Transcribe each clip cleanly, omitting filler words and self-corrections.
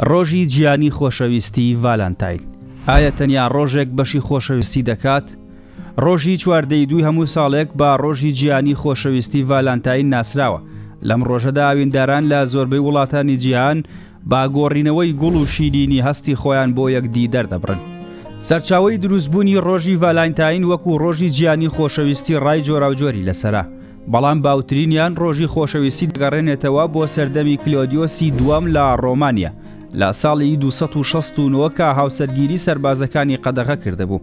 ڕۆژی گیانی خۆشەویستی ڤالانتاین ئایا تەنیا ڕۆژێک بەشی خۆشەویستی دەکات؟ ڕۆژی 14 هەموو ساڵێک بە ڕۆژی گیانی خۆشەویستی ڤالانتاین ناسراوە. لەم ڕۆژەدا ئاوینداران لە زۆربەی وڵاتانی جیهان با گۆڕینەوەی گوڵ و شیرینی هەستی خۆیان بۆ یەکدی دەردەبڕن. سەرچاوەی دروستبوونی ڕۆژی ڤالانتاین وەکو ڕۆژی گیانی خۆشەویستی ڕای جۆراوجۆری لەسەرا، بەڵام باوترینیان ڕۆژی خۆشەویستی دەگەڕێنێتەوە بۆ سەردەمی کلۆدیۆسی دووەم لە ڕۆمانیا لە ساڵی 269 کە هاوسەرگیری سەربازەکانی قەدەغە کردبوو.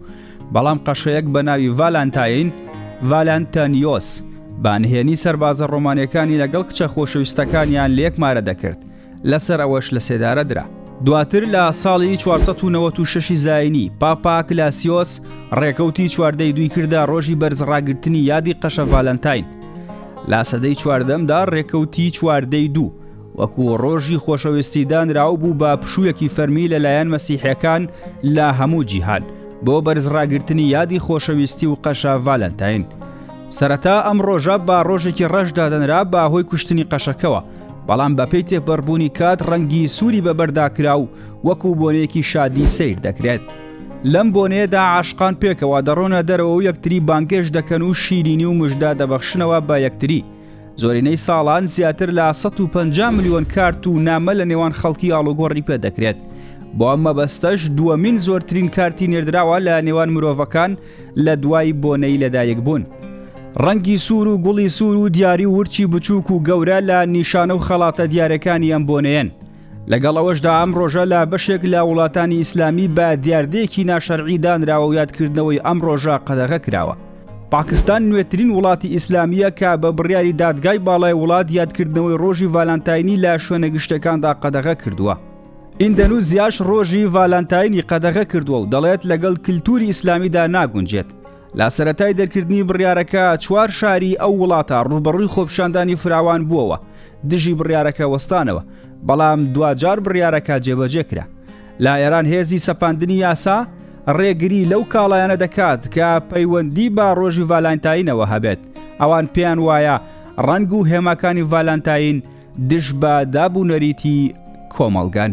بەڵام قەشەیەک بە ناوی ڤالانتاین ڤالانتانیۆس بانهێنی سەربازە ڕۆمانیەکانی لەگەڵ کچە خۆشەویستەکانیان لێکمارە دەکرد، لەسەر ئەوەش لە سێدارە درا. دواتر لە ساڵی 496 زاینی پاپا کلاسیۆس ڕێکەوتی 14 کردا ڕۆژی بەرزڕاگرتنی یادی قەشە ڤالانتاین. لە سەدەی 14دا ڕێکەوتی 42 وەکو ڕۆژی خۆشەویستی دانراو بوو بە پشوویەکی فەرمی لەلایەن مەسیحیەکان لە هەموو جیهان بۆ بەرزڕاگرتنی یادی خۆشەویستی و قەشە ڤالانتاین. سەرەتا ئەم ڕۆژە بە ڕۆژێکی ڕەشدا دەنرا بە هۆی کوشتنی قەشەکەوە، بەڵام بە پێی تێپەڕبوونی کات ڕەنگی سووری بەبەرداکرا و وەکو بۆنەیەکی شادی سیر دەکرێت. لەم بۆنەیەدا عاشقان پێکەوە دەڕۆنە دەرەوە و یەکتری بانگێش دەکەن و شیرینی و مژدا دەبەخشنەوە بە یەکتری. زۆرینەی ساڵان زیاتر لە 150 ملیۆن کارت و نامە لە نێوان خەڵکی ئاڵوگۆڕی پێ دەکرێت. بۆ ئەم مەبەستەش دووەمین زۆرترین کارتی نێردراوە لە نێوان مرۆڤەکان لە دوای بۆنەی لەدایک بوون. ڕەنگی سوور و گوڵی سوور و دیاری و ورچی بچووک و گەورە لە نیشانە و خەڵاتە دیارەکانی ئەم بۆنەیەن. لەگەڵ ئەوەشدا ئەم ڕۆژە لە بەشێک لە وڵاتانی ئیسلامی بە دیاردەیەکی ناشەرعی دانراوە و یادکردنەوەی ئەم ڕۆژە قەدەغە کراوە. پاکستان نوێترین وڵاتی ئیسلامیە کە بە بڕیاری دادگای باڵای وڵات یادکردنەوەی ڕۆژی ڤالانتاینی لە شوێنە گشتەکاندا قەدەغە کردووە. ئیندەنوزیاش ڕۆژی ڤالانتاینی قەدەغە کردووە و دەڵێت لەگەڵ کلتوری ئیسلامیدا ناگونجێت. لە سەرەتای دەرکردنی بڕیارەکە 4 شاری ئەو وڵاتە ڕوبەڕووی خۆپیشاندانی فراوان بووەوە، دژی بڕیارەکە وەستانەوە، بەڵام دوجار بڕیارەکە جێبەجێ کرا. لە ئێران هێزی سەپاندنی یاسا ڕێگری لەو کاڵایانە دەکات کە پەیوەندی بە ڕۆژی ڤالانتاینەوە هەبێت. ئەوان پێیان وایە ڕەنگ و هێماکانی ڤالانتاین دژ بە دابوونەریتی کۆمەڵگان.